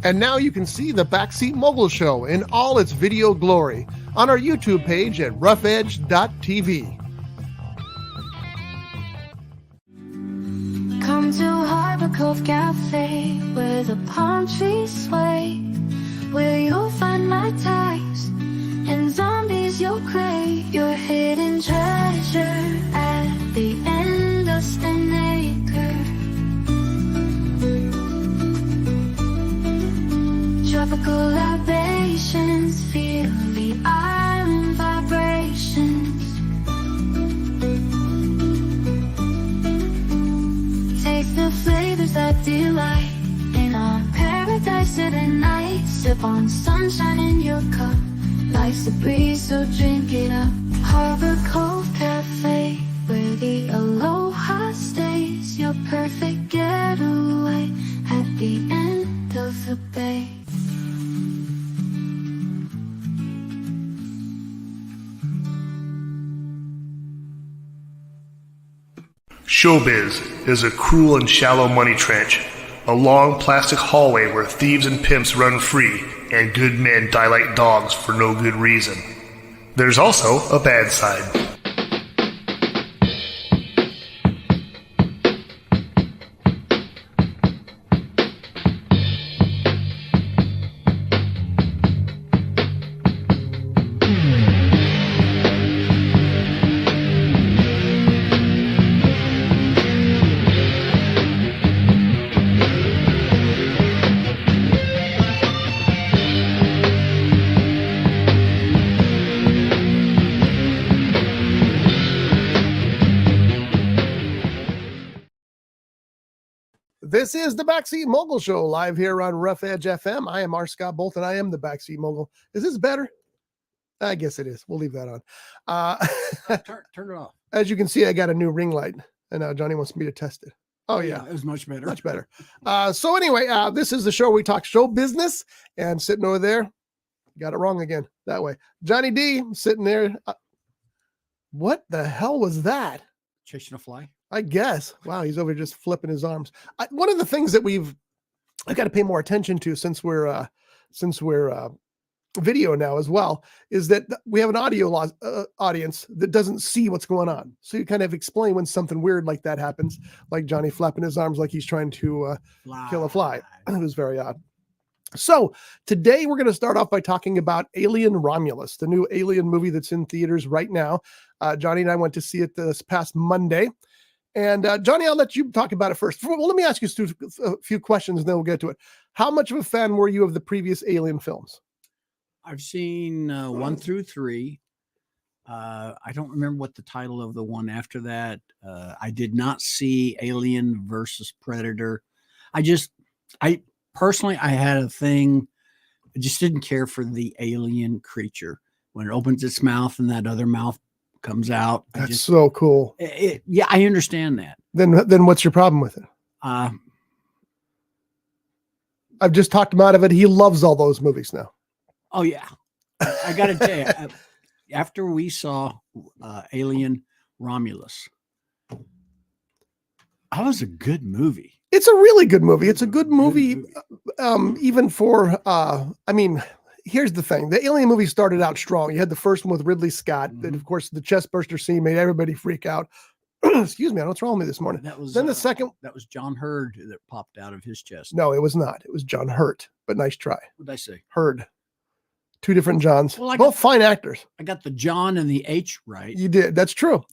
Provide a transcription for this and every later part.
And now you can see the Backseat Mogul Show in all its video glory on our YouTube page at roughedge.tv. Come to Harbor Cove Cafe, where the palm trees sway, where you'll find my ties and zombies you'll crave. Your hidden treasure at the end of Snake. Tropical libations, feel the island vibrations. Taste the flavors that delight in our paradise of the night. Sip on sunshine in your cup, life's a breeze, so drink it up. Harbor Cove Cafe, where the aloha stays. Your perfect getaway at the end of the bay. Showbiz is a cruel and shallow money trench, a long plastic hallway where thieves and pimps run free and good men die like dogs for no good reason. There's also a bad side. This is the Backseat Mogul Show, live here on Rough Edge FM. I am R. Scott Bolton. I am the Backseat Mogul. Is this better? I guess it is. We'll leave that on. Turn it off. As you can see, I got a new ring light, and now Johnny wants me to test it. Oh, yeah. It was much better. Much better. So anyway, this is the show where we talk show business, and sitting over there, got it wrong again, that way. Johnny D sitting there. What the hell was that? Chasing a fly? I guess. Wow, he's over just flipping his arms. One of the things that I've got to pay more attention to since we're video now as well, is that we have an audio audience that doesn't see what's going on. So you kind of explain when something weird like that happens, like Johnny flapping his arms like he's trying to kill a fly. It was very odd. So today we're going to start off by talking about Alien Romulus, the new Alien movie that's in theaters right now. Johnny and I went to see it this past Monday. And Johnny, I'll let you talk about it first. Well, let me ask you a few questions and then we'll get to it. How much of a fan were you of the previous Alien films? I've seen 1 through 3. I don't remember what the title of the one after that. I did not see Alien versus Predator. I personally had a thing. I just didn't care for the alien creature when it opens its mouth and that other mouth comes out. That's so cool. Yeah, I understand that. Then what's your problem with it? I've just talked him out of it. He loves all those movies now. Oh yeah, I got to tell you, after we saw Alien Romulus, that was a good movie. It's a really good movie. It's a good movie, even for. Here's the thing: the Alien movie started out strong. You had the first one with Ridley Scott, and of course, the chest burster scene made everybody freak out. Excuse me, I don't know what's wrong with me this morning. That was then the second. That was John Hurd that popped out of his chest. No, it was not. It was John Hurt. But nice try. What did I say? Hurd. Two different Johns. Well, both fine actors. I got the John and the H right. You did. That's true.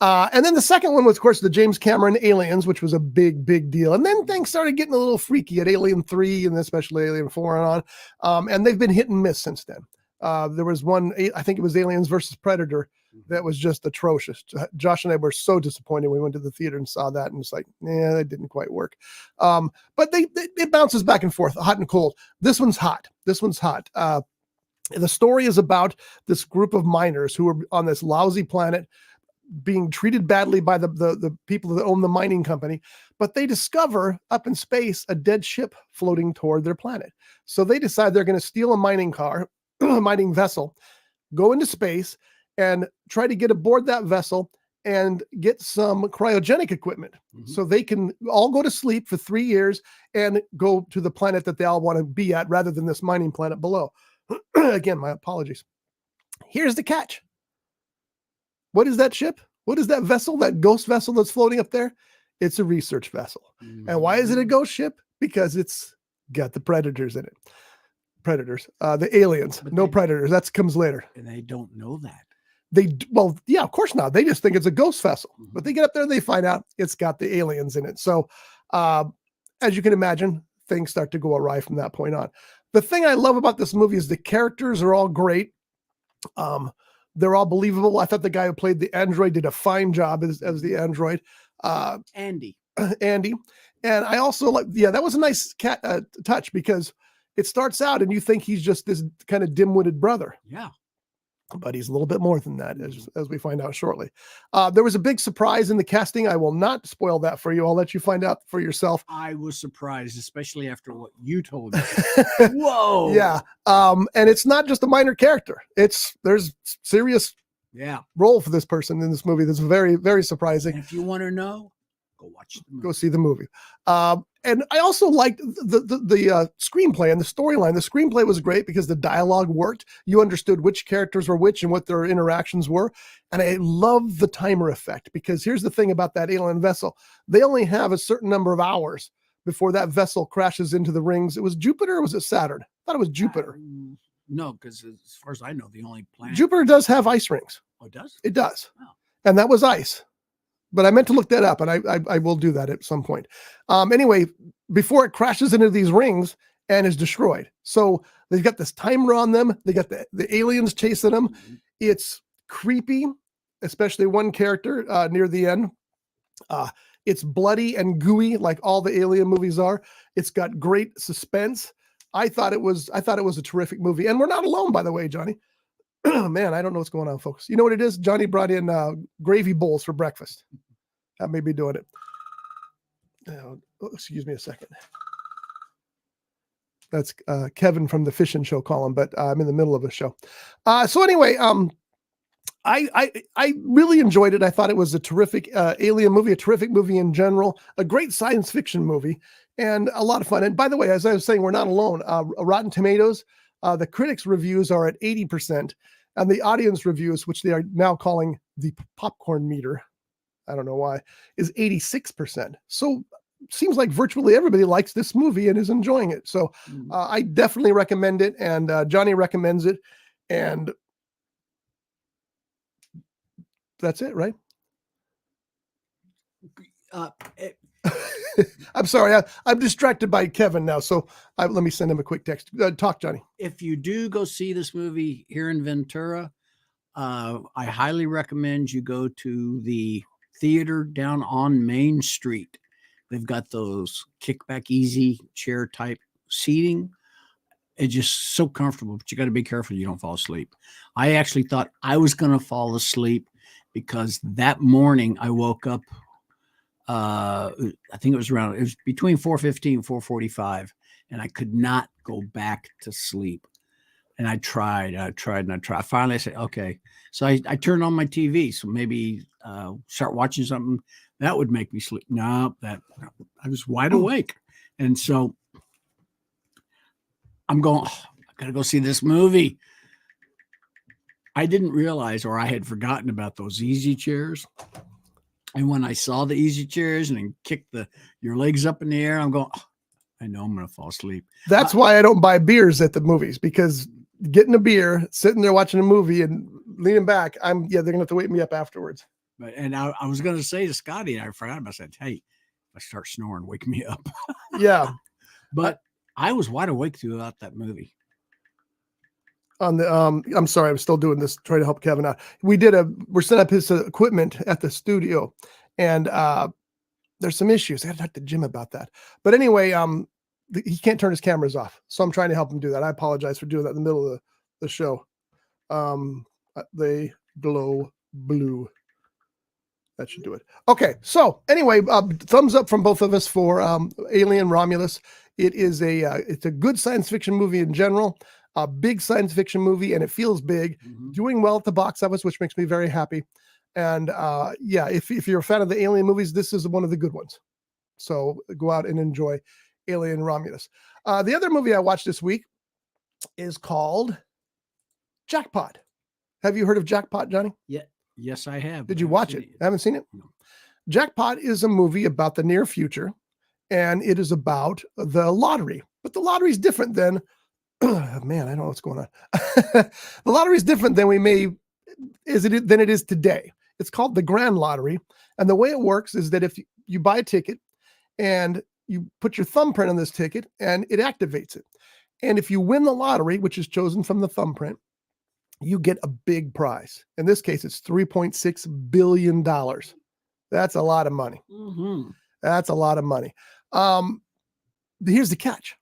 And then the second one was, of course, the James Cameron Aliens, which was a big, big deal. And then things started getting a little freaky at Alien 3 and especially Alien 4 and on. And they've been hit and miss since then. There was one, I think it was Aliens versus Predator, that was just atrocious. Josh and I were so disappointed. We went to the theater and saw that, and it's like, yeah, that didn't quite work. But it bounces back and forth, hot and cold. This one's hot. The story is about this group of miners who are on this lousy planet being treated badly by the people that own the mining company, but they discover up in space a dead ship floating toward their planet. So they decide they're going to steal a mining vessel, go into space and try to get aboard that vessel and get some cryogenic equipment so they can all go to sleep for 3 years and go to the planet that they all want to be at rather than this mining planet below. Again, my apologies. Here's the catch. What is that ship? What is that vessel, that ghost vessel that's floating up there? It's a research vessel. And why is it a ghost ship? Because it's got the predators in it. Predators, the aliens, But no they- predators. That comes later. And they don't know that. Well, yeah, of course not. They just think it's a ghost vessel, but they get up there and they find out it's got the aliens in it. So, as you can imagine, things start to go awry from that point on. The thing I love about this movie is the characters are all great. They're all believable. I thought the guy who played the android did a fine job as the android, Andy. Andy. And I also like, yeah, that was a nice touch because it starts out and you think he's just this kind of dim-witted brother. Yeah. But he's a little bit more than that, as we find out shortly. There was a big surprise in the casting. I will not spoil that for you. I'll let you find out for yourself. I was surprised, especially after what you told me. Whoa. Yeah. And it's not just a minor character. There's serious Yeah. role for this person in this movie that's very, very surprising. And if you want to know, go watch the movie. Go see the movie. And I also liked the screenplay and the storyline. The screenplay was great because the dialogue worked. You understood which characters were which and what their interactions were. And I love the timer effect because here's the thing about that alien vessel. They only have a certain number of hours before that vessel crashes into the rings. It was Jupiter or was it Saturn? I thought it was Jupiter. No, because as far as I know, the only planet. Jupiter does have ice rings. Oh, it does? It does. Oh. And that was ice. But I meant to look that up, and I will do that at some point. Anyway, before it crashes into these rings and is destroyed. So they've got this timer on them. They got the aliens chasing them. It's creepy, especially one character near the end. It's bloody and gooey like all the alien movies are. It's got great suspense. I thought it was a terrific movie. And we're not alone, by the way, Johnny. Man, I don't know what's going on, folks. You know what it is? Johnny brought in gravy bowls for breakfast. That may be doing it. Excuse me a second. That's Kevin from the Fishing Show calling, but I'm in the middle of a show. So anyway, I really enjoyed it. I thought it was a terrific alien movie, a terrific movie in general, a great science fiction movie, and a lot of fun. And by the way, as I was saying, we're not alone. Rotten Tomatoes, the critics' reviews are at 80%, and the audience reviews, which they are now calling the popcorn meter, I don't know why, is 86%. So seems like virtually everybody likes this movie and is enjoying it. So I definitely recommend it, and Johnny recommends it, and that's it, right? I'm sorry. I'm distracted by Kevin now. So let me send him a quick text. Talk, Johnny. If you do go see this movie here in Ventura, I highly recommend you go to the theater down on Main Street. They've got those kickback easy chair type seating. It's just so comfortable, but you got to be careful you don't fall asleep. I actually thought I was going to fall asleep because that morning I woke up, I think it was between 4:15 and 4:45, and I could not go back to sleep. And I tried. Finally, I said, okay. So I turned on my TV. So maybe start watching something that would make me sleep. No, I was wide awake. And so I'm going, I got to go see this movie. I didn't realize, or I had forgotten about those easy chairs. And when I saw the easy chairs and then kicked your legs up in the air, I'm going, I know I'm going to fall asleep. That's why I don't buy beers at the movies, because getting a beer, sitting there watching a movie and leaning back, they're going to have to wake me up afterwards. And I was going to say to Scotty, and I forgot about, I said, hey, if I start snoring, wake me up. Yeah. But I was wide awake throughout that movie. I'm sorry, I'm still doing this, trying to help Kevin out. We're setting up his equipment at the studio, and there's some issues. I got to talk to Jim about that. But anyway, he can't turn his cameras off, so I'm trying to help him do that. I apologize for doing that in the middle of the show. They glow blue. That should do it. Okay, so anyway, thumbs up from both of us for Alien Romulus. It's a good science fiction movie in general. A big science fiction movie, and it feels big, doing well at the box office, which makes me very happy. And yeah, if you're a fan of the Alien movies, this is one of the good ones. So go out and enjoy Alien Romulus. The other movie I watched this week is called Jackpot. Have you heard of Jackpot, Johnny? Yeah. Yes, I have. Did you watch it? Haven't seen it? No. Jackpot is a movie about the near future, and it is about the lottery. But the lottery is different than, man, I don't know what's going on. The lottery is different than than it is today. It's called the Grand Lottery. And the way it works is that if you buy a ticket and you put your thumbprint on this ticket and it activates it. And if you win the lottery, which is chosen from the thumbprint, you get a big prize. In this case, it's $3.6 billion. That's a lot of money. Mm-hmm. That's a lot of money. Here's the catch.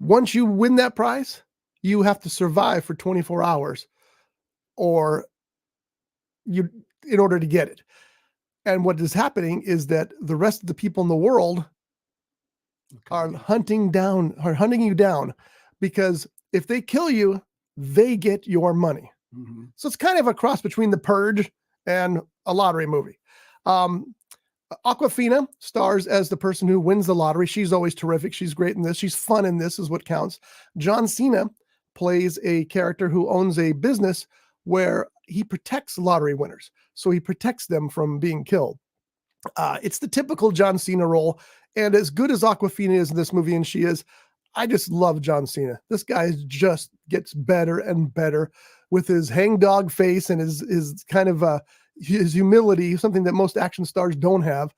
Once you win that prize, you have to survive for 24 hours in order to get it. And what is happening is that the rest of the people in the world are hunting you down, because if they kill you, they get your money. Mm-hmm. So it's kind of a cross between The Purge and a lottery movie. Awkwafina stars as the person who wins the lottery. She's always terrific. She's great in this. She's fun in this, is what counts. John Cena plays a character who owns a business where he protects lottery winners. So he protects them from being killed. It's the typical John Cena role. And as good as Awkwafina is in this movie, and she is, I just love John Cena. This guy just gets better and better with his hangdog face and his kind of his humility, something that most action stars don't have.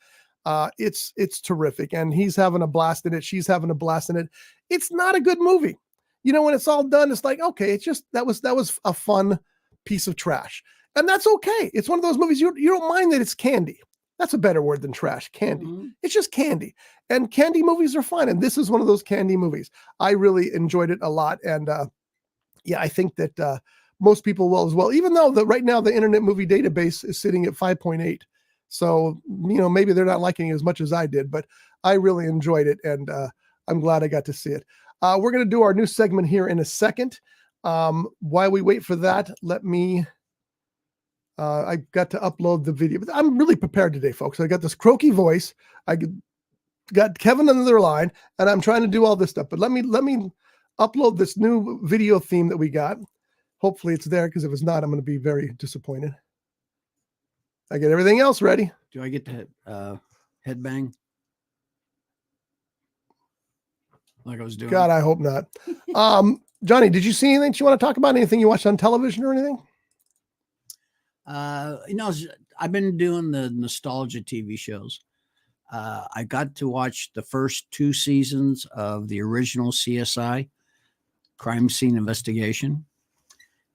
It's terrific. And he's having a blast in it. She's having a blast in it. It's not a good movie. You know, when it's all done, it's like, okay, it's just, that was a fun piece of trash. And that's okay. It's one of those movies, you don't mind that it's candy. That's a better word than trash. Candy. Mm-hmm. It's just candy. And candy movies are fun. And this is one of those candy movies. I really enjoyed it a lot. And yeah, I think that most people will as well, even though right now the Internet Movie Database is sitting at 5.8. So, you know, maybe they're not liking it as much as I did, but I really enjoyed it. And I'm glad I got to see it. We're going to do our new segment here in a second. While we wait for that, let me... I got to upload the video, but I'm really prepared today, folks. I got this croaky voice. I got Kevin on the other line, and I'm trying to do all this stuff. But let me upload this new video theme that we got. Hopefully it's there, because if it's not, I'm going to be very disappointed. I get everything else ready. Do I get to headbang like I was doing? God, I hope not. Johnny, did you see anything that you want to talk about? Anything you watched on television or anything? You know, I've been doing the nostalgia TV shows. I got to watch the first 2 seasons of the original CSI, Crime Scene Investigation.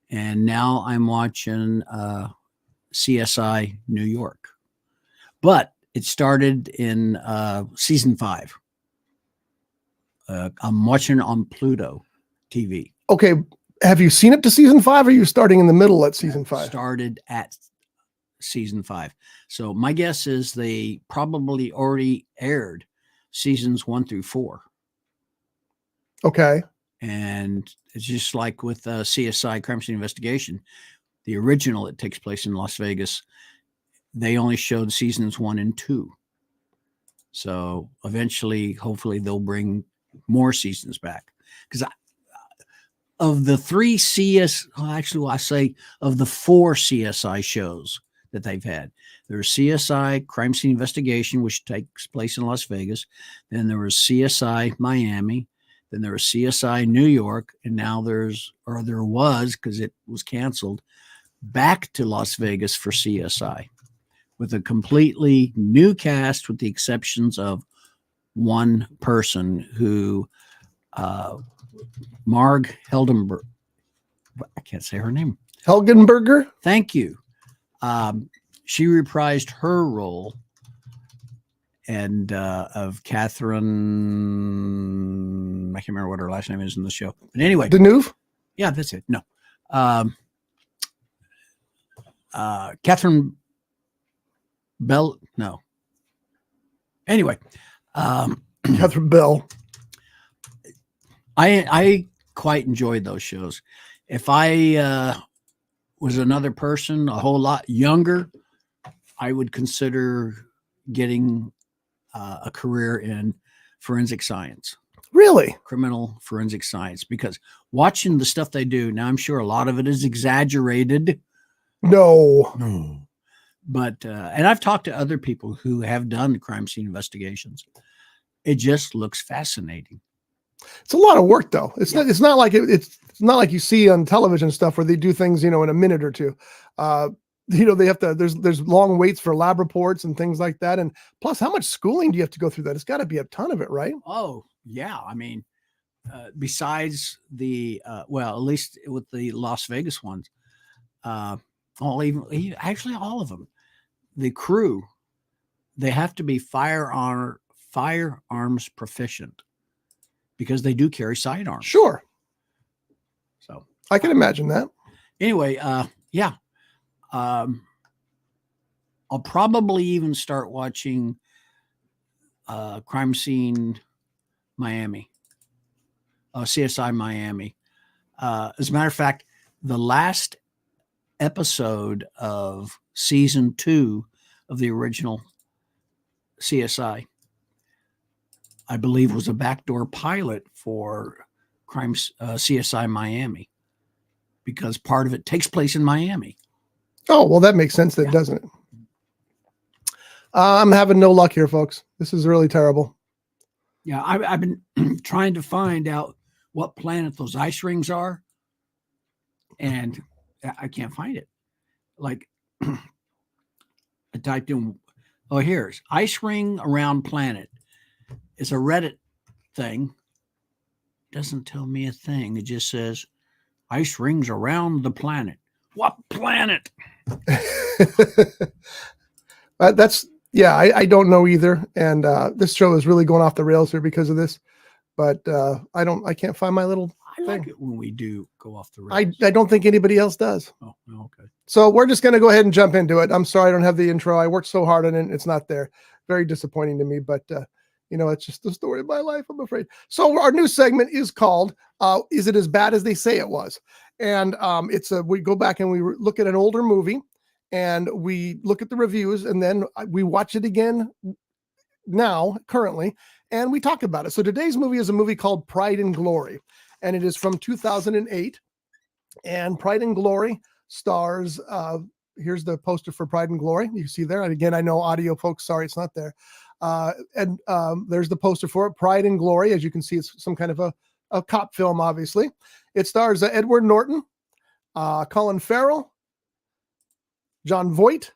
And now I'm watching CSI New York. But it started in season 5. I'm watching on Pluto TV. Okay. Have you seen it to season 5, or are you starting in the middle at season 5? Started at season 5. So my guess is they probably already aired seasons 1 through 4. Okay. And it's just like with CSI Crime Scene Investigation, the original, it takes place in Las Vegas. They only showed seasons 1 and 2. So eventually, hopefully they'll bring more seasons back. Because of the 4 CSI shows that they've had, there's CSI Crime Scene Investigation, which takes place in Las Vegas. Then there was CSI Miami. Then there was CSI New York. And now there was, because it was canceled, back to Las Vegas for CSI with a completely new cast, with the exceptions of one person who, Marg Heldenberg. I can't say her name. Helgenberger. Thank you. She reprised her role and of Catherine. I can't remember what her last name is in the show. But anyway, Deneuve. Yeah, that's it. No, Catherine Bell. No. Anyway, Catherine Bell. I quite enjoyed those shows. If I was another person, a whole lot younger, I would consider getting a career in forensic science, Really? criminal forensic science, because watching the stuff they do now, I'm sure a lot of it is exaggerated. No. But and I've talked to other people who have done crime scene investigations. It just looks fascinating. It's a lot of work, though. It's Yeah. not. It's not like it's not like you see on television stuff where they do things, in a minute or two. They have to. There's long waits for lab reports and things like that. And plus, how much schooling do you have to go through that? It's got to be a ton of it, right? Oh, yeah. I mean, besides the well, at least with the Las Vegas ones, actually all of them, the crew, they have to be firearms proficient because they do carry sidearms. Sure, So I can imagine that. anyway, yeah, I'll probably even start watching Crime Scene Miami, CSI Miami. As a matter of fact, the last episode of season 2 of the original CSI, I believe, was a backdoor pilot for CSI Miami, because part of it takes place in Miami. Oh, well, that makes sense, then, Yeah. doesn't it? I'm having no luck here, folks. This is really terrible. Yeah, I've been trying to find out what planet those ice rings are, and I can't find it. Like, I typed in, oh, here's ice ring around planet. It's a Reddit thing. Doesn't tell me a thing. It just says ice rings around the planet. What planet? I don't know either. And this show is really going off the rails here because of this. But I can't find my little I like thing. it when we do go off the rails. I don't think anybody else does. Oh, okay. So we're just going to go ahead and jump into it. I'm sorry I don't have the intro. I worked so hard on it. It's not there. Very disappointing to me, but it's just the story of my life, I'm afraid. So our new segment is called Is It As Bad As They Say It Was? And we go back and we look at an older movie and we look at the reviews, and then we watch it again currently, and we talk about it. So today's movie is a movie called Pride and Glory, and it is from 2008. And Pride and Glory stars, here's the poster for Pride and Glory. You can see there. And again, I know audio folks, sorry, it's not there. And there's the poster for it, Pride and Glory. As you can see, it's some kind of a cop film, obviously. It stars Edward Norton, Colin Farrell, John Voight,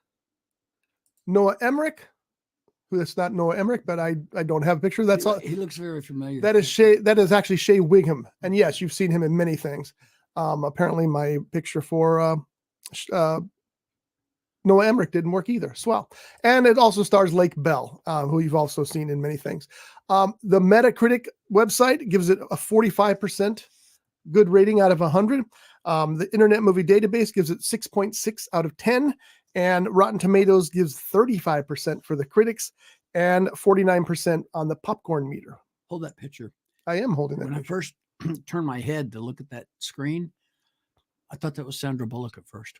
Noah Emmerich, who that's not Noah Emmerich, but I don't have a picture. That's all. He looks very familiar. That is actually Shea Wigham. And yes, you've seen him in many things. Apparently my picture for Noah Emmerich didn't work either. Swell. And it also stars Lake Bell, who you've also seen in many things. The Metacritic website gives it a 45% good rating out of 100. The Internet Movie Database gives it 6.6 out of 10. And Rotten Tomatoes gives 35% for the critics and 49% on the popcorn meter. Hold that picture. I am holding that When I picture. first turned my head to look at that screen, I thought that was Sandra Bullock at first.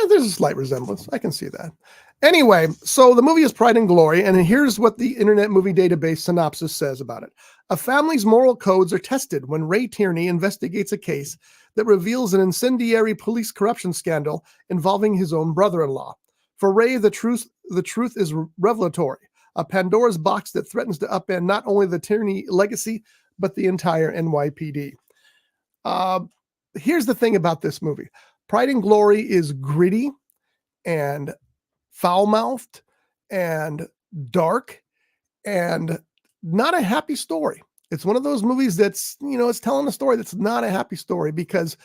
There's a slight resemblance. I can see that. Anyway, so the movie is Pride and Glory, and here's what the Internet Movie Database synopsis says about it. A family's moral codes are tested when Ray Tierney investigates a case that reveals an incendiary police corruption scandal involving his own brother-in-law. For Ray, the truth is revelatory, a Pandora's box that threatens to upend not only the Tierney legacy, but the entire NYPD. Here's the thing about this movie. Pride and Glory is gritty and foul-mouthed and dark and not a happy story. It's one of those movies that's, it's telling a story that's not a happy story, because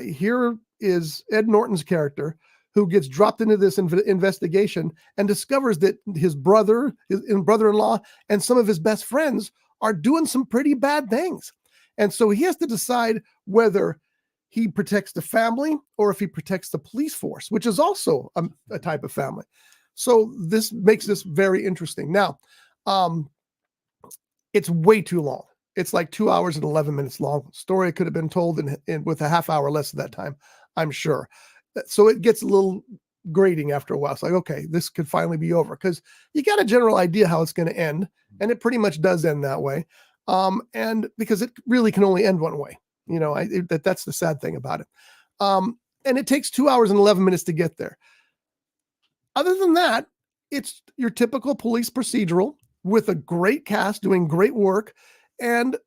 here is Ed Norton's character who gets dropped into this investigation and discovers that his brother-in-law and some of his best friends are doing some pretty bad things. And so he has to decide whether he protects the family or if he protects the police force, which is also a type of family. So this makes this very interesting. Now, it's way too long. It's like 2 hours and 11 minutes long. Story could have been told in with a half hour less of that time, I'm sure. So it gets a little grating after a while. It's like, okay, this could finally be over, because you got a general idea how it's going to end, and it pretty much does end that way. And because it really can only end one way, that's the sad thing about it. And it takes 2 hours and 11 minutes to get there. Other than that, it's your typical police procedural with a great cast doing great work. And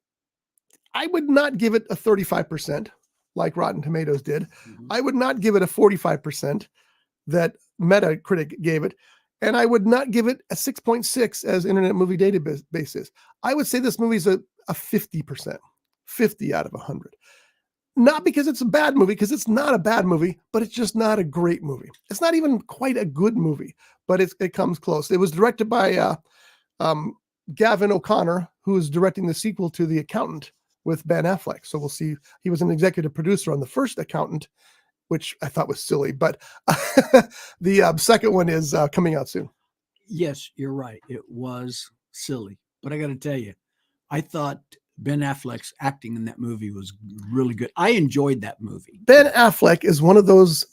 I would not give it a 35% like Rotten Tomatoes did. I would not give it a 45% that Metacritic gave it. And I would not give it a 6.6 as Internet Movie Database is. I would say this movie's a 50%, 50 out of 100. Not because it's a bad movie, because it's not a bad movie, but it's just not a great movie. It's not even quite a good movie, but it comes close. It was directed by Gavin O'Connor, who is directing the sequel to The Accountant with Ben Affleck. So we'll see. He was an executive producer on the first Accountant, which I thought was silly, but the second one is coming out soon. Yes, you're right. It was silly, but I got to tell you, I thought Ben Affleck's acting in that movie was really good. I enjoyed that movie. Ben Affleck is one of those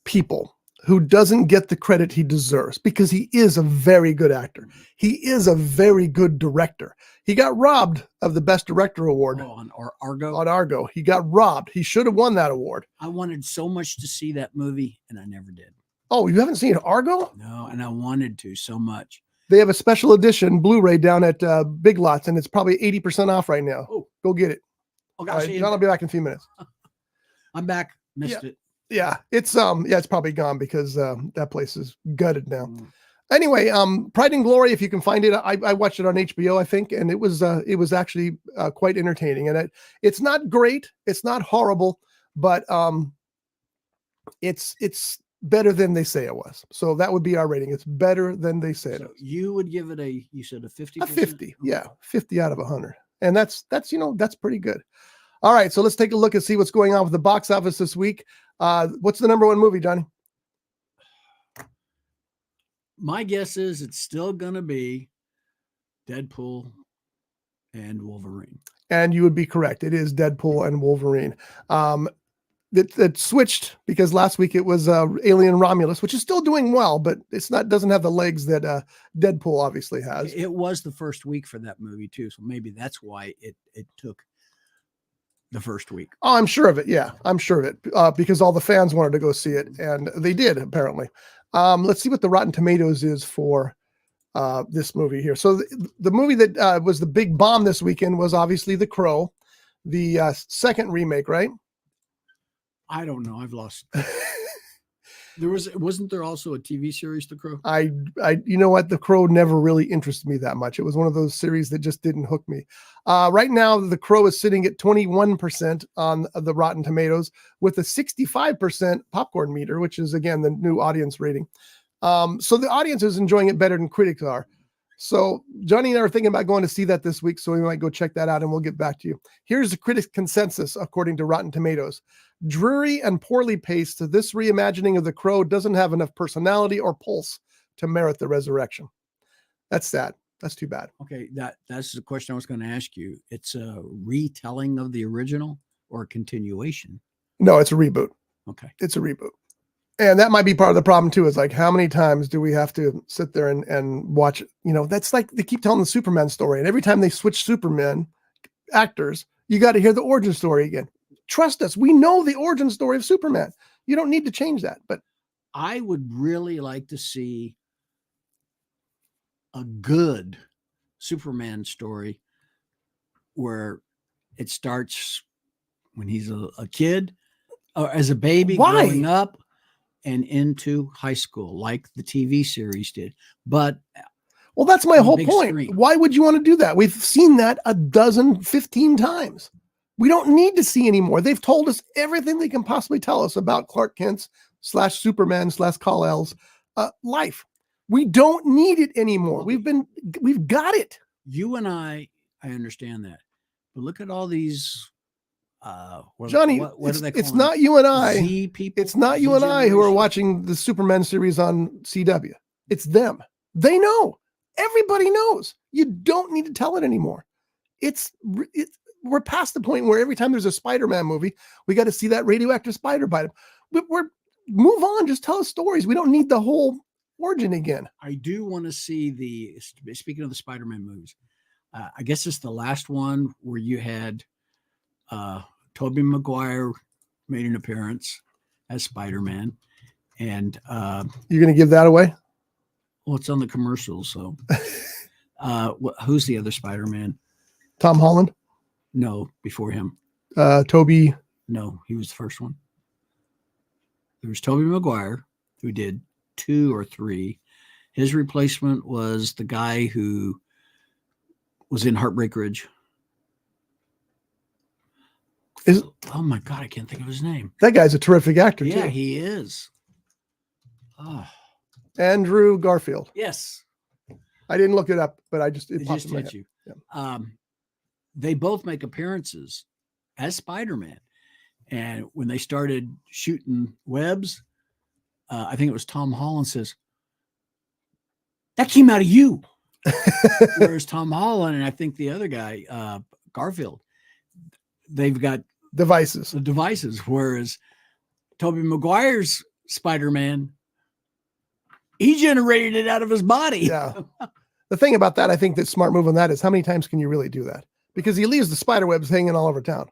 people who doesn't get the credit he deserves, because he is a very good actor. He is a very good director. He got robbed of the Best Director award on Argo. On Argo. He got robbed. He should have won that award. I wanted so much to see that movie, and I never did. Oh, you haven't seen Argo? No, and I wanted to so much. They have a special edition Blu-ray down at Big Lots, and it's probably 80% off right now. Oh, go get it. Okay, John will be back in a few minutes. I'm back. Missed it. Yeah, it's probably gone because that place is gutted now. Anyway, Pride and Glory, if you can find it, I watched it on HBO, I think, and it was actually quite entertaining. And it's not great, it's not horrible, but it's better than they say it was. So that would be our rating. It's better than they say it was. You would give it you said a 50%? A 50, yeah, 50 out of 100, and that's pretty good. All right, so let's take a look and see what's going on with the box office this week. What's the number one movie, Johnny? My guess is it's still going to be Deadpool and Wolverine. And you would be correct. It is Deadpool and Wolverine. It switched because last week it was Alien Romulus, which is still doing well, but doesn't have the legs that Deadpool obviously has. It was the first week for that movie too, so maybe that's why it took the first week. Oh, I'm sure of it. Yeah, I'm sure of it because all the fans wanted to go see it, and they did apparently. Let's see what the Rotten Tomatoes is for this movie here. So the movie that was the big bomb this weekend was obviously The Crow, the second remake, right? I don't know. I've lost. Wasn't there also a TV series, The Crow? You know what? The Crow never really interested me that much. It was one of those series that just didn't hook me. Right now, The Crow is sitting at 21% on the Rotten Tomatoes with a 65% popcorn meter, which is again the new audience rating. So the audience is enjoying it better than critics are. So Johnny and I are thinking about going to see that this week, so we might go check that out and we'll get back to you. Here's the critics' consensus according to Rotten Tomatoes. Dreary and poorly paced, this reimagining of The Crow doesn't have enough personality or pulse to merit the resurrection. That's sad. That's too bad. Okay, that's the question I was going to ask you. It's a retelling of the original or a continuation? No, it's a reboot. Okay. It's a reboot. And that might be part of the problem too, is like, how many times do we have to sit there and watch, that's like, they keep telling the Superman story. And every time they switch Superman actors, you got to hear the origin story again. Trust us. We know the origin story of Superman. You don't need to change that, but I would really like to see a good Superman story where it starts when he's a kid or as a baby growing up and into high school, like the TV series did. But well, that's my whole point. Screen. Why would you want to do that? We've seen that 15 times. We don't need to see anymore. They've told us everything they can possibly tell us about Clark Kent's / Superman / Kal-El's life. We don't need it anymore. We've got it. You and I understand that. But look at all these Johnny, what do they call it's not you and I. Z people, it's not you and I who are watching the Superman series on CW. It's them. They know. Everybody knows. You don't need to tell it anymore. We're past the point where every time there's a Spider-Man movie, we got to see that radioactive spider bite him. move on. Just tell us stories. We don't need the whole origin again. I do want to see speaking of the Spider-Man movies, I guess it's the last one where you had Tobey Maguire made an appearance as Spider-Man, and You're going to give that away? well, it's on the commercials. So, who's the other Spider-Man? Tom Holland? No, before him. Toby? No, he was the first one. There was Tobey Maguire, who did 2 or 3. His replacement was the guy who was in Heartbreak Ridge. Oh my God, I can't think of his name. That guy's a terrific actor, Yeah, too. he is. Oh, Andrew Garfield. yes. I didn't look it up, but it It popped just in my hit head. you. Yeah. They both make appearances as Spider-Man. And when they started shooting webs, I think it was Tom Holland says, that came out of you. Whereas Tom Holland and I think the other guy, Garfield, they've got Devices. the devices. Whereas Tobey Maguire's Spider-Man, he generated it out of his body. Yeah. The thing about that, I think that smart move on that is how many times can you really do that? Because he leaves the spider webs hanging all over town.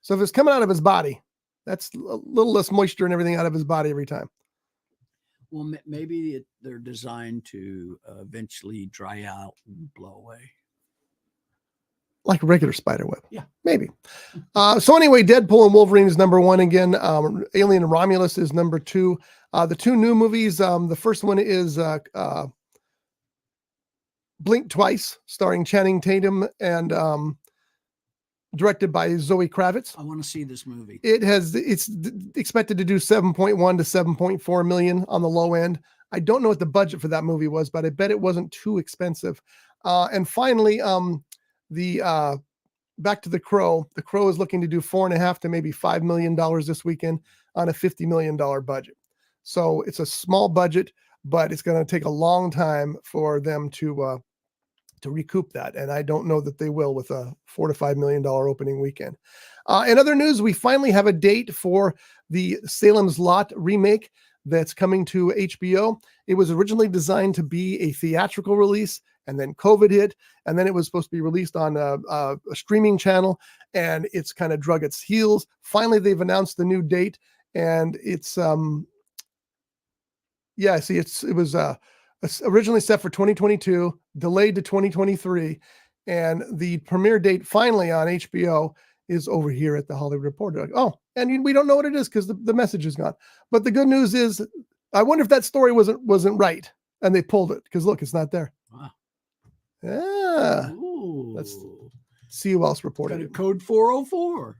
So if it's coming out of his body, that's a little less moisture and everything out of his body every time. Well, maybe they're designed to eventually dry out and blow away. Like a regular spider web. Yeah. Maybe. So anyway, Deadpool and Wolverine is number 1 again. Alien and Romulus is number 2. The 2 new movies, the first one is Blink Twice, starring Channing Tatum and directed by Zoe Kravitz. I want to see this movie. It's expected to do 7.1 to 7.4 million on the low end. I don't know what the budget for that movie was, but I bet it wasn't too expensive. And finally, the back to The Crow. The Crow is looking to do $4.5 to maybe $5 million this weekend on a $50 million budget. So it's a small budget, but it's going to take a long time for them to recoup that. And I don't know that they will with a $4 to $5 million opening weekend. In other news, we finally have a date for the Salem's Lot remake that's coming to HBO. It was originally designed to be a theatrical release, and then COVID hit, and then it was supposed to be released on a streaming channel, and it's kind of drug its heels. Finally, they've announced the new date, and it's it was originally set for 2022, delayed to 2023, and the premiere date finally on HBO is over here at the Hollywood Reporter. Like, oh, and we don't know what it is because the message is gone. But the good news is, I wonder if that story wasn't right, and they pulled it because look, it's not there. Wow. Yeah. Ooh. Let's see who else Got reported a it. code 404.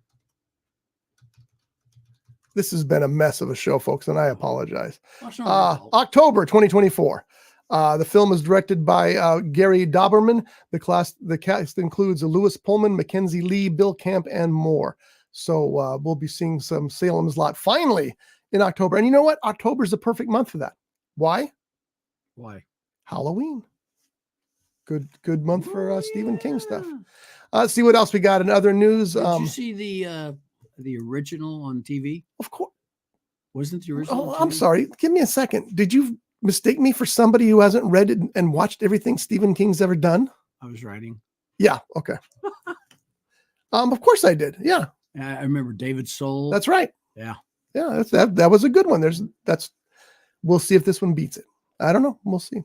This has been a mess of a show, folks, and I apologize. That's not my fault. October 2024. The film is directed by Gary Doberman. The cast includes Lewis Pullman, Mackenzie Lee, Bill Camp, and more. So we'll be seeing some Salem's Lot finally in October. And you know what? October is the perfect month for that. Why? Why? Halloween. Good month for Stephen King stuff. Let's see what else we got in other news. Did you see the original on TV? Of course. Wasn't the original? Oh, on I'm TV? sorry. Give me a second. Did you mistake me for somebody who hasn't read it and watched everything Stephen King's ever done? I was writing. Yeah. Okay. Of course I did. Yeah. I remember David Soul. That's right. Yeah. Yeah. That was a good one. We'll see if this one beats it. I don't know. We'll see.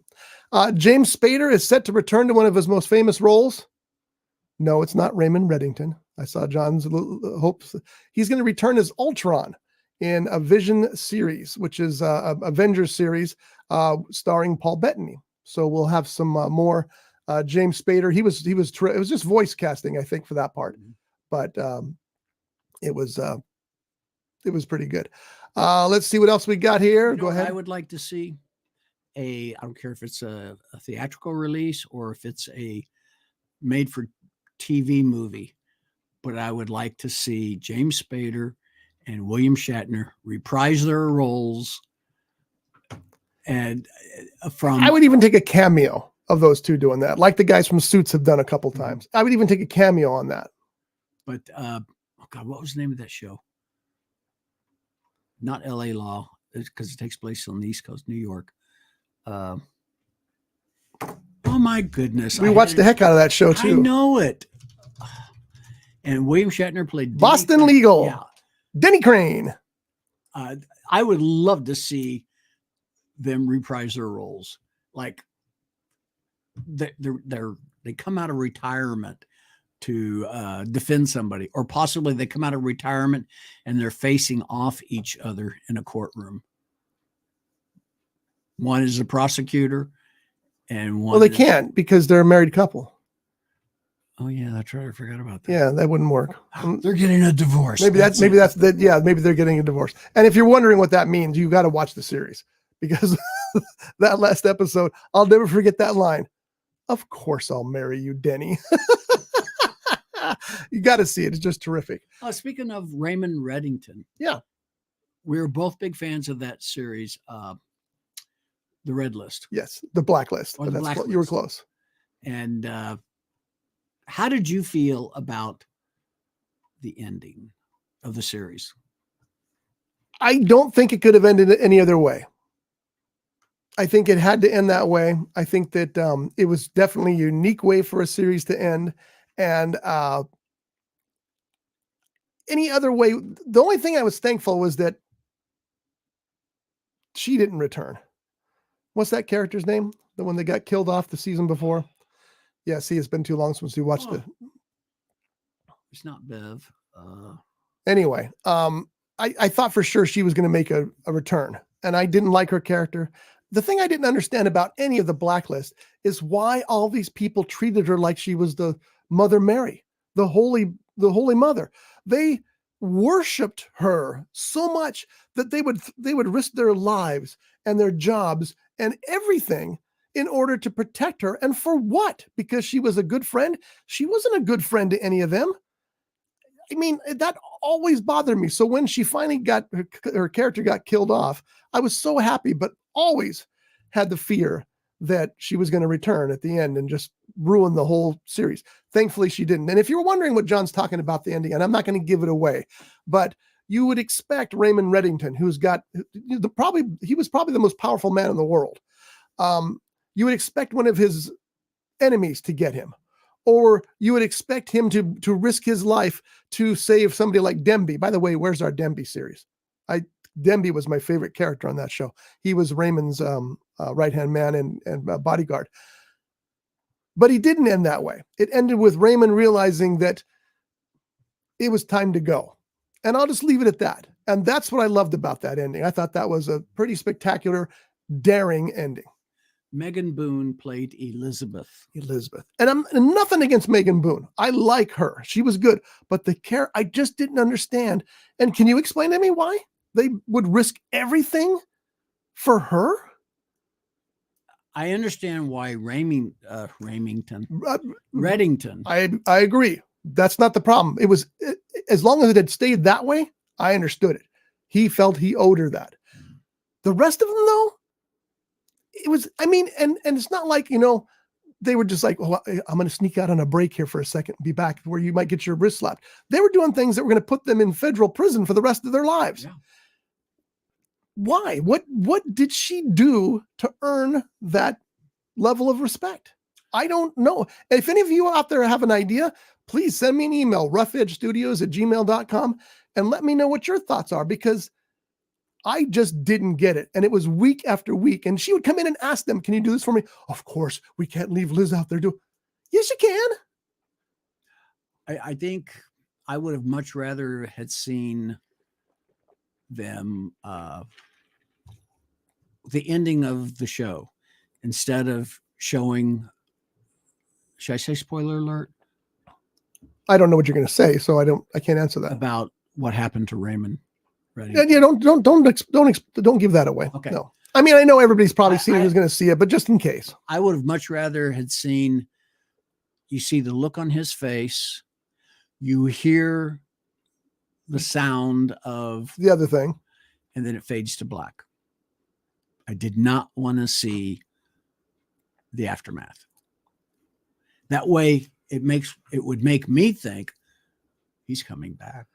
James Spader is set to return to one of his most famous roles. No, it's not Raymond Reddington. I saw John's hopes. He's going to return as Ultron in a Vision series, which is a Avengers series starring Paul Bettany. So we'll have some more James Spader. It was just voice casting, I think, for that part, but it was pretty good. Let's see what else we got here. Go ahead. I would like to see I don't care if it's a theatrical release or if it's a made for TV movie, but I would like to see James Spader and William Shatner reprise their roles. And I would even take a cameo of those two doing that, like the guys from Suits have done a couple times. I would even take a cameo on that. But oh God, what was the name of that show? Not L.A. Law. because it takes place on the East Coast, New York. Oh my goodness! We watched the heck out of that show too. I know it. And William Shatner played Boston Legal. Yeah. Denny Crane. I would love to see them reprise their roles. Like they come out of retirement to defend somebody, or possibly they come out of retirement and they're facing off each other in a courtroom. One is a prosecutor, and one. Well, they can't because they're a married couple. Oh yeah, that's right. I forgot about that. Yeah, that wouldn't work. They're getting a divorce. Maybe that's yeah, maybe they're getting a divorce. And if you're wondering what that means, you got to watch the series, because that last episode, I'll never forget that line. Of course I'll marry you, Denny. You got to see it. It's just terrific. Speaking of Raymond Reddington. Yeah. We were both big fans of that series, The Red List. Yes, the Blacklist. Or the Blacklist. You were close. And how did you feel about the ending of the series? I don't think it could have ended any other way. I think it had to end that way. I think that it was definitely a unique way for a series to end. And any other way, the only thing I was thankful was that she didn't return. What's that character's name? The one that got killed off the season before? Yeah, see, it's been too long since we watched it. It's not Bev. Anyway, I thought for sure she was going to make a return, and I didn't like her character. The thing I didn't understand about any of the Blacklist is why all these people treated her like she was the Mother Mary, the Holy Mother. They worshipped her so much that they would risk their lives and their jobs and everything in order to protect her. And for what? Because she was a good friend? She wasn't a good friend to any of them. I mean, that always bothered me. So when she finally got her character got killed off, I was so happy, but always had the fear that she was going to return at the end and just ruin the whole series. Thankfully, she didn't. And if you're wondering what John's talking about the ending, and I'm not going to give it away, but you would expect Raymond Reddington, he was probably the most powerful man in the world. You would expect one of his enemies to get him, or you would expect him to risk his life to save somebody like Demby. By the way, where's our Demby series? Demby was my favorite character on that show. He was Raymond's right-hand man and bodyguard. But he didn't end that way. It ended with Raymond realizing that it was time to go. And I'll just leave it at that. And that's what I loved about that ending. I thought that was a pretty spectacular, daring ending. Megan Boone played Elizabeth. And I'm nothing against Megan Boone. I like her. She was good. But the character, I just didn't understand. And can you explain to me why they would risk everything for her? I understand why Reddington. I agree. That's not the problem. It was, as long as it had stayed that way, I understood it. He felt he owed her that. The rest of them, though, it was, I mean, and it's not like, they were just like, oh, I'm going to sneak out on a break here for a second and be back, where you might get your wrist slapped. They were doing things that were going to put them in federal prison for the rest of their lives. Yeah. Why? What did she do to earn that level of respect? I don't know. If any of you out there have an idea, please send me an email, roughedgestudios@gmail.com, and let me know what your thoughts are, because I just didn't get it. And it was week after week. And she would come in and ask them, can you do this for me? Of course, we can't leave Liz out there. Yes, you can. I think I would have much rather had seen them, the ending of the show, instead of showing, should I say spoiler alert? I don't know what you're going to say, so I can't answer that. About what happened to Raymond. Yeah, don't give that away. Okay. No. I mean, I know everybody's probably seen it, who's going to see it, but just in case. I would have much rather had seen, you see the look on his face, you hear the sound of the other thing, and then it fades to black. I did not want to see the aftermath. That way it would make me think he's coming back.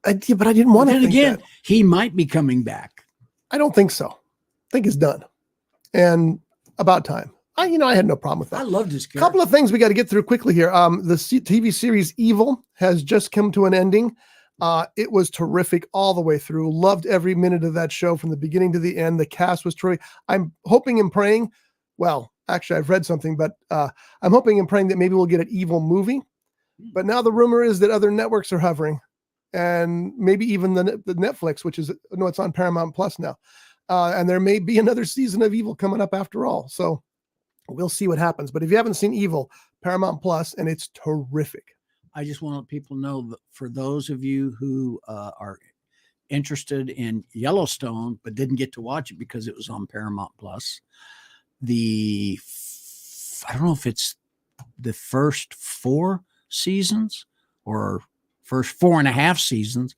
But I didn't want to think again, that. He might be coming back. I don't think so. I think it's done. And about time. I had no problem with that. I loved his A character. couple of things we got to get through quickly here. The TV series Evil has just come to an ending. It was terrific all the way through. Loved every minute of that show from the beginning to the end. The cast was terrific. I'm hoping and praying. Well, actually, I've read something, but I'm hoping and praying that maybe we'll get an Evil movie. But now the rumor is that other networks are hovering, and maybe even the Netflix, which is it's on Paramount Plus now. And there may be another season of Evil coming up after all. So we'll see what happens. But if you haven't seen Evil, Paramount Plus, and it's terrific. I just want people to know that for those of you who are interested in Yellowstone but didn't get to watch it because it was on Paramount Plus, I don't know if it's the first 4 seasons or first 4.5 seasons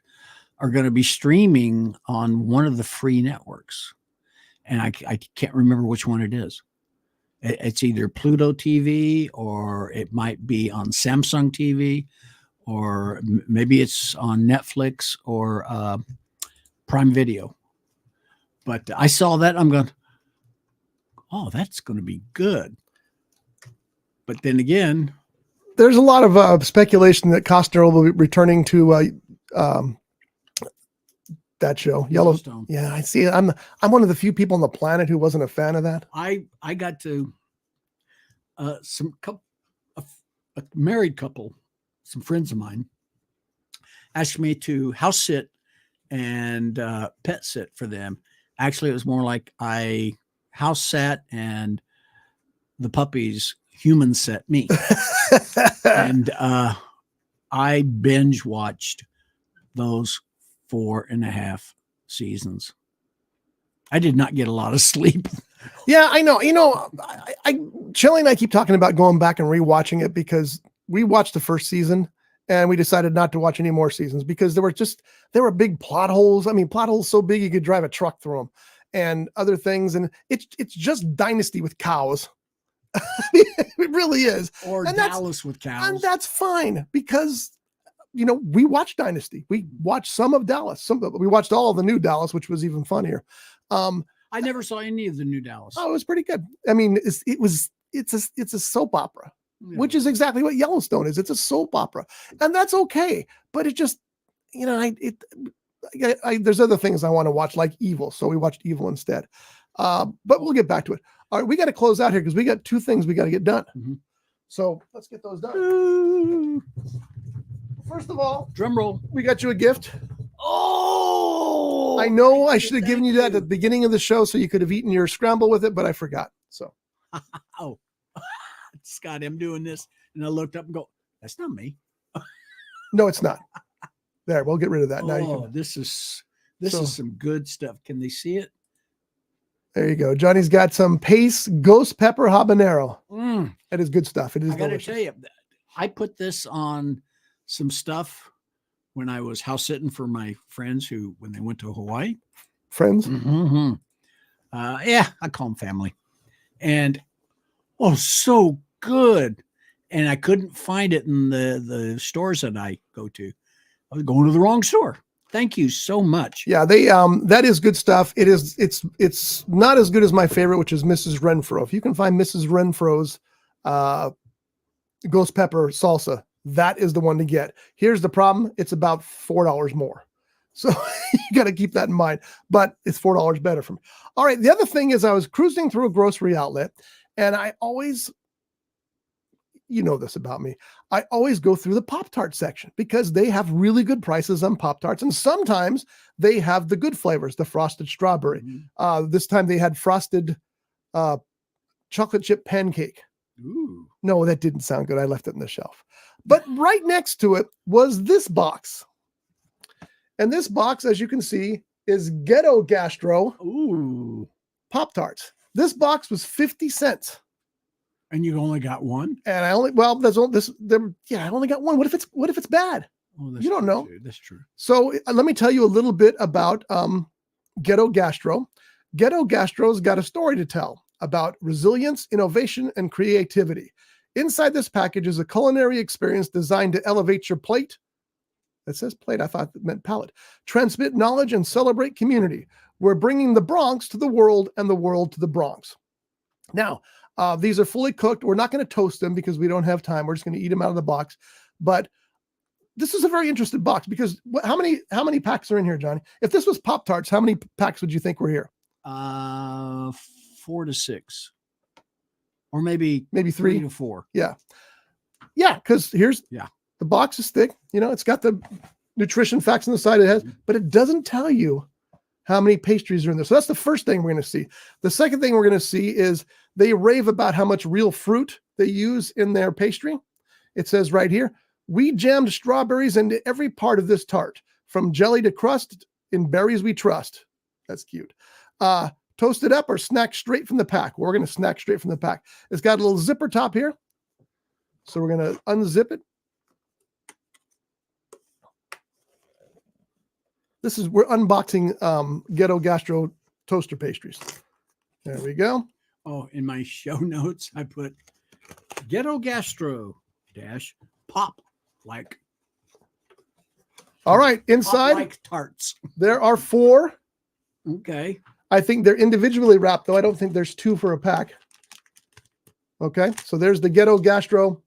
are going to be streaming on one of the free networks. And I can't remember which one it is. It's either Pluto TV or it might be on Samsung TV, or maybe it's on Netflix or Prime Video. But I saw that. I'm going, oh, that's going to be good. But then again, there's a lot of speculation that Costner will be returning to that show, Yellowstone. Yeah, I see. I'm one of the few people on the planet who wasn't a fan of that. I got to a married couple, some friends of mine, asked me to house sit and pet sit for them. Actually, it was more like I house sat and the puppies human set me. And I binge watched those 4.5 seasons. I did not get a lot of sleep. Yeah, I know. Shelly and I keep talking about going back and rewatching it because we watched the first season and we decided not to watch any more seasons because there were big plot holes. I mean, plot holes so big you could drive a truck through them and other things. And it's just Dynasty with cows. It really is. Or Dallas with cows. And that's fine because, we watched Dynasty. We watched some of Dallas. We watched all of the new Dallas, which was even funnier. I never saw any of the new Dallas. Oh, it was pretty good. I mean, it's a soap opera, which is exactly what Yellowstone is. It's a soap opera, and that's okay. But it just, there's other things I want to watch, like Evil. So we watched Evil instead. But we'll get back to it. All right, we got to close out here because we got 2 things we got to get done. Mm-hmm. So let's get those done. First of all, drum roll. We got you a gift. Oh, I know I should have given you that at the beginning of the show so you could have eaten your scramble with it, but I forgot. So, oh, Scott, I'm doing this, and I looked up and go, "That's not me." No, it's not. There, we'll get rid of that. Now you can. This is some good stuff. Can they see it? There you go. Johnny's got some Pace Ghost Pepper Habanero. That is good stuff. It is. I got to tell you, I put this on some stuff when I was house sitting for my friends when they went to Hawaii. Friends? Mm-hmm. Yeah, I call them family. And, so good. And I couldn't find it in the stores that I go to. I was going to the wrong store. Thank you so much. Yeah, they that is good stuff. It's not as good as my favorite, which is Mrs. Renfro. If you can find Mrs. Renfro's ghost pepper salsa, that is the one to get. Here's the problem. It's about $4 more. So you got to keep that in mind, but it's $4 better for me. All right. The other thing is I was cruising through a grocery outlet and I always, this about me. I always go through the Pop-Tart section because they have really good prices on Pop-Tarts. And sometimes they have the good flavors, the frosted strawberry. Mm-hmm. This time they had frosted chocolate chip pancake. Ooh. No, that didn't sound good. I left it on the shelf. But right next to it was this box. And this box, as you can see, is Ghetto Gastro Pop-Tarts. This box was 50 cents. And you only got one? And I only got one. What if it's bad? Oh, you don't know. Too. That's true. So let me tell you a little bit about Ghetto Gastro. Ghetto Gastro's got a story to tell about resilience, innovation, and creativity. Inside this package is a culinary experience designed to elevate your plate. It says plate. I thought it meant palate. Transmit knowledge and celebrate community. We're bringing the Bronx to the world and the world to the Bronx. Now, these are fully cooked. We're not going to toast them because we don't have time. We're just going to eat them out of the box. But this is a very interesting box because how many packs are in here, Johnny? If this was Pop-Tarts, how many packs would you think were here? 4 to 6, or maybe 3 to 4. Yeah, because here's the box is thick. You know, it's got the nutrition facts on the side it has, but it doesn't tell you how many pastries are in there. So that's the first thing we're going to see. The second thing we're going to see is they rave about how much real fruit they use in their pastry. It says right here, we jammed strawberries into every part of this tart, from jelly to crust, in berries we trust. That's cute. Toasted up or snack straight from the pack. We're going to snack straight from the pack. It's got a little zipper top here. So we're going to unzip it. We're unboxing Ghetto Gastro toaster pastries. There we go. Oh, in my show notes, I put Ghetto Gastro dash pop like. All right, inside like tarts. there are 4. Okay. I think they're individually wrapped, though. I don't think there's 2 for a pack. Okay, so there's the Ghetto Gastro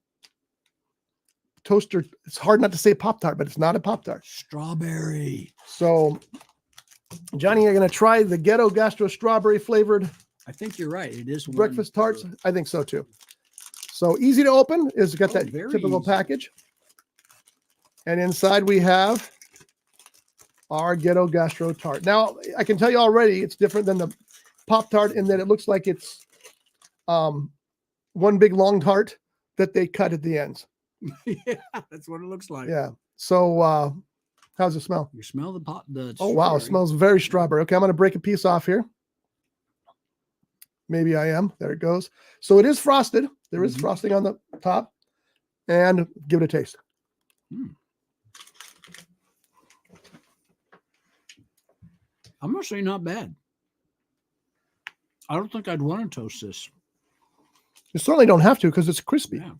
toaster. It's hard not to say Pop-Tart, but it's not a Pop-Tart. Strawberry. So, Johnny, you're going to try the Ghetto Gastro strawberry flavored. I think you're right. It is breakfast tarts. I think so too. So easy to open. It's got that typical package. And inside we have our Ghetto Gastro tart. Now, I can tell you already, it's different than the Pop-Tart in that it looks like it's one big long tart that they cut at the ends. Yeah, that's what it looks like. Yeah. So how's it smell? You smell the pot. Oh, wow. It smells very strawberry. Okay, I'm going to break a piece off here. Maybe I am. There it goes. So it is frosted. There is frosting on the top. And give it a taste. I'm going to say not bad. I don't think I'd want to toast this. You certainly don't have to because it's crispy. Yeah.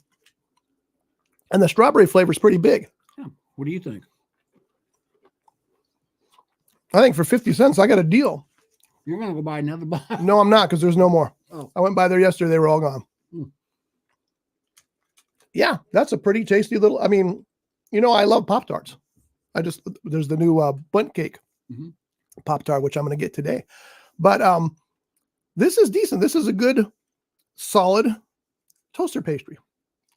And the strawberry flavor is pretty big. Yeah. What do you think? I think for 50 cents, I got a deal. You're going to go buy another box? No, I'm not, because there's no more. Oh. I went by there yesterday. They were all gone. Yeah, that's a pretty tasty little, I mean, you know, I love Pop-Tarts. There's the new bundt cake Pop-Tart, which I'm going to get today. But this is decent. This is a good, solid toaster pastry.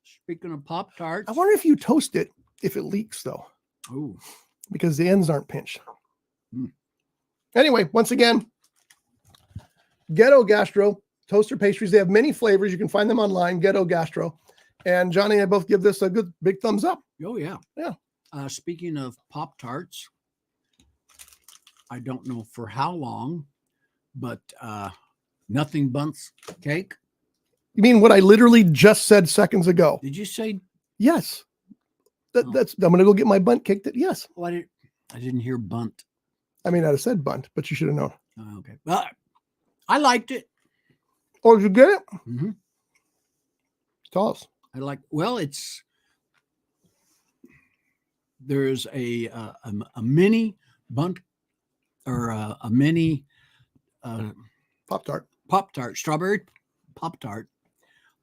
Speaking of Pop-Tarts. I wonder if you toast it, if it leaks, though. Oh. Because the ends aren't pinched. Anyway, once again, Ghetto Gastro toaster pastries. They have many flavors. You can find them online, Ghetto Gastro. And Johnny and I both give this a good big thumbs up. Oh, yeah. Yeah. Speaking of Pop-Tarts, I don't know for how long, but Nothing Bundt cake. You mean what I literally just said seconds ago? Did you say? Yes. That's. I'm going to go get my bundt cake. Yes. Well, I didn't hear bunt. I mean, I'd have said bunt, but you should have known. Okay. I liked it. Oh, did you get it? Mm-hmm. Tell us. There's a mini bunt or a mini Pop-Tart, strawberry Pop-Tart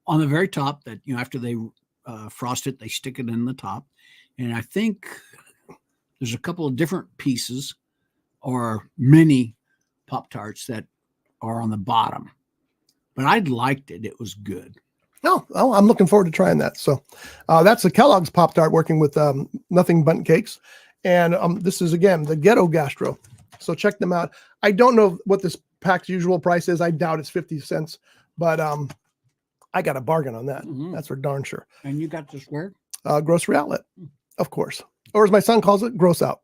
on the very top that, you know, after they frost it, they stick it in the top. And I think there's a couple of different pieces or mini Pop-Tarts that are on the bottom. But I liked it. It was good. Oh, I'm looking forward to trying that. So that's the Kellogg's Pop-Tart working with Nothing Bundt Cakes. And this is, again, the Ghetto Gastro. So check them out. I don't know what this pack's usual price is. I doubt it's 50 cents. But I got a bargain on that. That's for darn sure. And you got this where? Grocery Outlet, of course. Or as my son calls it, Gross Out.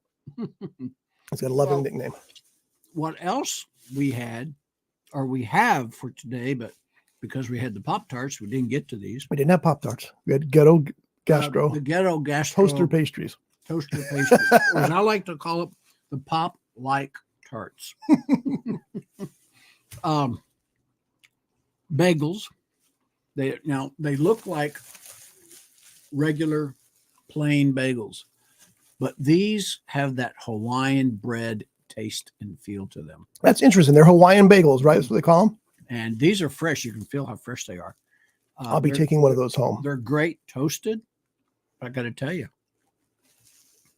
It's got a loving nickname. What else we have for today, but because we had the Pop-Tarts, we didn't get to these. We didn't have Pop-Tarts. We had Ghetto Gastro. The Ghetto Gastro. Toaster pastries. Toaster pastries. And I like to call it the Pop-like tarts. Bagels. They look like regular plain bagels, but these have that Hawaiian bread taste and feel to them. That's interesting. They're Hawaiian bagels, right? That's what they call them. And these are fresh. You can feel how fresh they are. I'll be taking one of those home. They're great toasted. I got to tell you,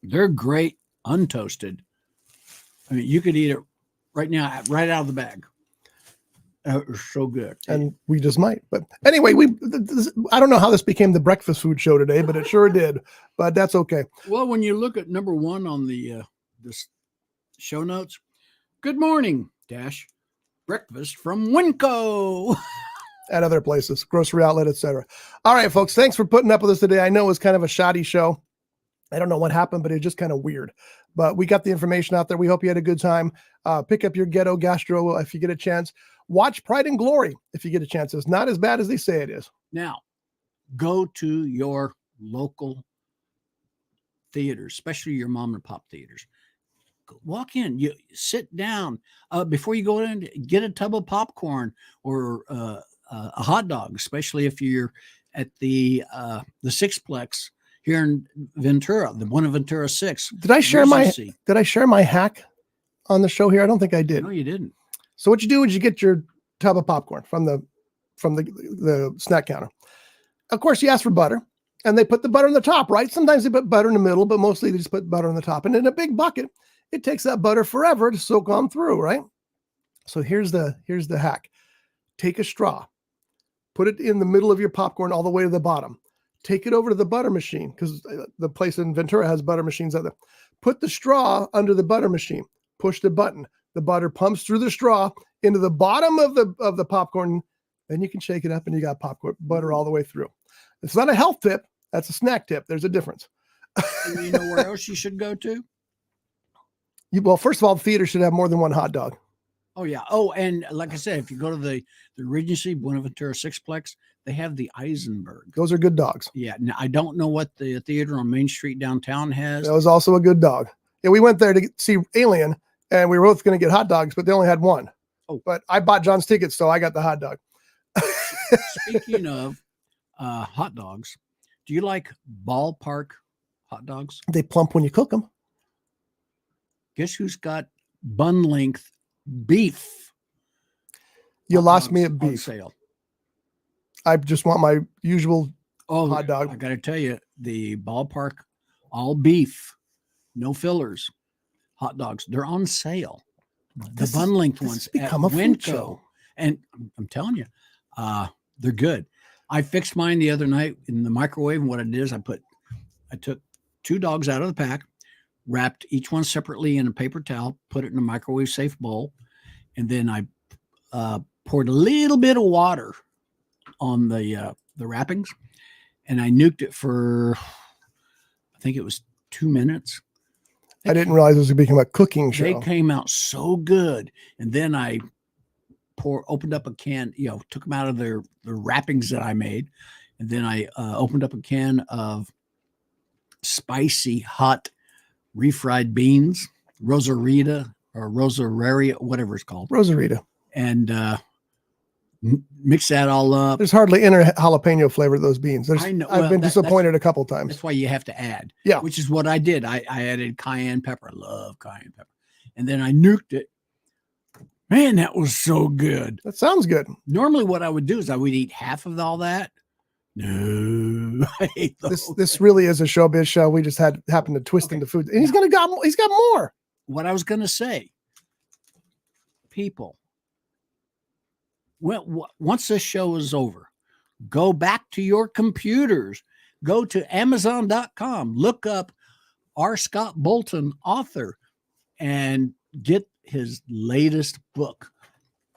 they're great untoasted. I mean, you could eat it right now, right out of the bag. It's so good. And we just might. But anyway, I don't know how this became the breakfast food show today, but it sure did. But that's okay. Well, when you look at number one on the this show notes, good morning, breakfast from Winco. At other places, grocery outlet, etc. All right, folks, thanks for putting up with us today. I know it was kind of a shoddy show. I don't know what happened, but it was just kind of weird. But we got the information out there. We hope you had a good time. Pick up your ghetto gastro if you get a chance. Watch Pride and Glory if you get a chance. It's not as bad as they say it is. Now, go to your local theaters, especially your mom and pop theaters. Walk in, you sit down before you go in, get a tub of popcorn or a hot dog, especially if you're at the Sixplex here in Ventura, the Buenaventura 6. Did I share my hack on the show here? I don't think I did. No, you didn't. So what you do is you get your tub of popcorn from the snack counter. Of course, you ask for butter, and they put the butter on the top, right? Sometimes they put butter in the middle, but mostly they just put butter on the top. And in a big bucket, it takes that butter forever to soak on through, right? So here's the hack. Take a straw, put it in the middle of your popcorn all the way to the bottom. Take it over to the butter machine, because the place in Ventura has butter machines out there. Put the straw under the butter machine. Push the button. The butter pumps through the straw into the bottom of the popcorn. Then you can shake it up, and you got popcorn butter all the way through. It's not a health tip. That's a snack tip. There's a difference. And you know where else you should go to? Well, first of all, the theater should have more than one hot dog. Oh, yeah. Oh, and like I said, if you go to the Regency Buenaventura Sixplex, they have the Eisenberg. Those are good dogs. Yeah. Now, I don't know what the theater on Main Street downtown has. That was also a good dog. Yeah, we went there to see Alien, and we were both going to get hot dogs, but they only had one. Oh. But I bought John's tickets, so I got the hot dog. Speaking of hot dogs, do you like ballpark hot dogs? They plump when you cook them. Guess who's got bun length beef? You hot lost me dogs at on beef. sale. I just want my usual hot dog. I got to tell you, the ballpark all beef, no fillers hot dogs, they're on sale. The bun length ones at become a food show. Winco. And I'm telling you, they're good. I fixed mine the other night in the microwave, and what I did is I took 2 dogs out of the pack, wrapped each one separately in a paper towel, put it in a microwave safe bowl, and then I poured a little bit of water on the wrappings, and I nuked it for, I think it was 2 minutes. I didn't realize it was going to become a cooking show. They came out so good. And then I opened up a can, took them out of the wrappings that I made. And then I opened up a can of spicy, hot, refried beans, Rosarita or Rosararia, whatever it's called. Rosarita. And mix that all up. There's hardly any jalapeno flavor to those beans. I know. I've been disappointed a couple times. That's why you have to add. Yeah. Which is what I did. I added cayenne pepper. I love cayenne pepper. And then I nuked it. Man, that was so good. That sounds good. Normally what I would do is I would eat half of all that. No. I hate those. This really is a showbiz show. We just happened to twist into food. And he's got more. What I was going to say, people, once this show is over, go back to your computers, go to Amazon.com, look up R. Scott Bolton, author, and get his latest book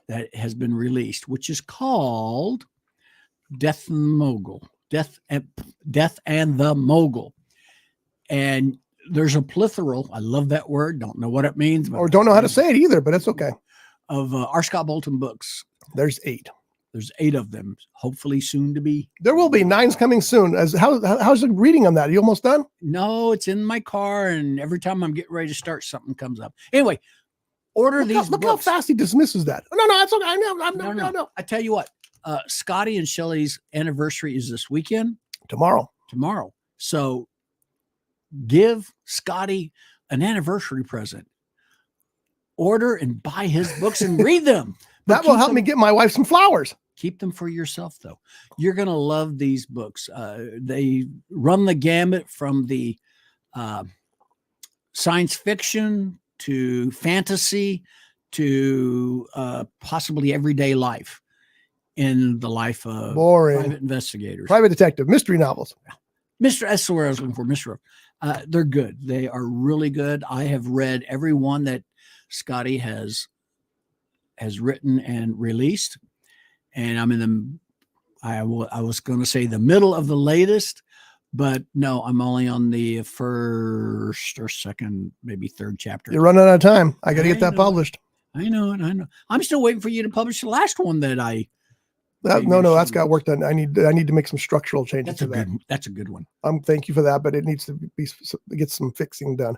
that has been released, which is called Death and the Mogul. And there's a plethora, I love that word, don't know what it means. Or don't know how to say it either, but it's okay. Of R. Scott Bolton books. There's 8. There's 8 of them, hopefully soon to be. There will be 9's coming soon. How's the reading on that? Are you almost done? No, it's in my car, and every time I'm getting ready to start, something comes up. Anyway, order these books. Look how fast he dismisses that. No, that's okay. No. I tell you what, Scotty and Shelley's anniversary is this weekend. Tomorrow. So give Scotty an anniversary present. order and buy his books and read them. That will help me get my wife some flowers. Keep them for yourself, though. You're going to love these books. They run the gamut from the science fiction to fantasy to possibly everyday life in the life of private investigators. Private detective, mystery novels. That's where I was looking for, Mr. They're good. They are really good. I have read every one that Scotty has written and released. And I'm in I was going to say the middle of the latest, but no, I'm only on the first or second, maybe third chapter. You're running out of time. I got to get that published. I know it. I'm still waiting for you to publish the last one that I. No, that's got work done. I need to make some structural changes to that. That's a good one. Thank you for that, but it needs to get some fixing done.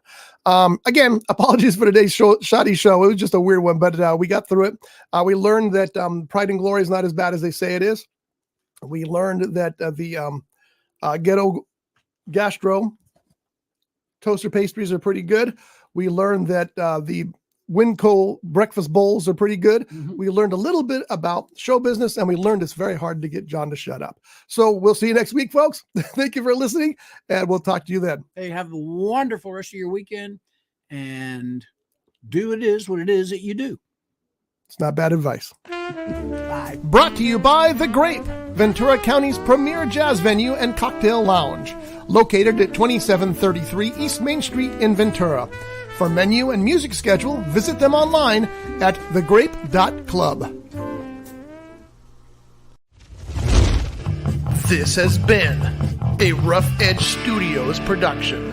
Again, apologies for today's shoddy show. It was just a weird one, but we got through it. We learned that Pride and Glory is not as bad as they say it is. We learned that the ghetto gastro toaster pastries are pretty good. We learned that the Winco breakfast bowls are pretty good. Mm-hmm. We learned a little bit about show business, and we learned it's very hard to get John to shut up. So we'll see you next week, folks. Thank you for listening, and we'll talk to you then. Hey, have a wonderful rest of your weekend, and do what it is that you do. It's not bad advice. Bye. Brought to you by The Grape, Ventura County's premier jazz venue and cocktail lounge, located at 2733 East Main Street in Ventura. For menu and music schedule, visit them online at thegrape.club. This has been a Rough Edge Studios production.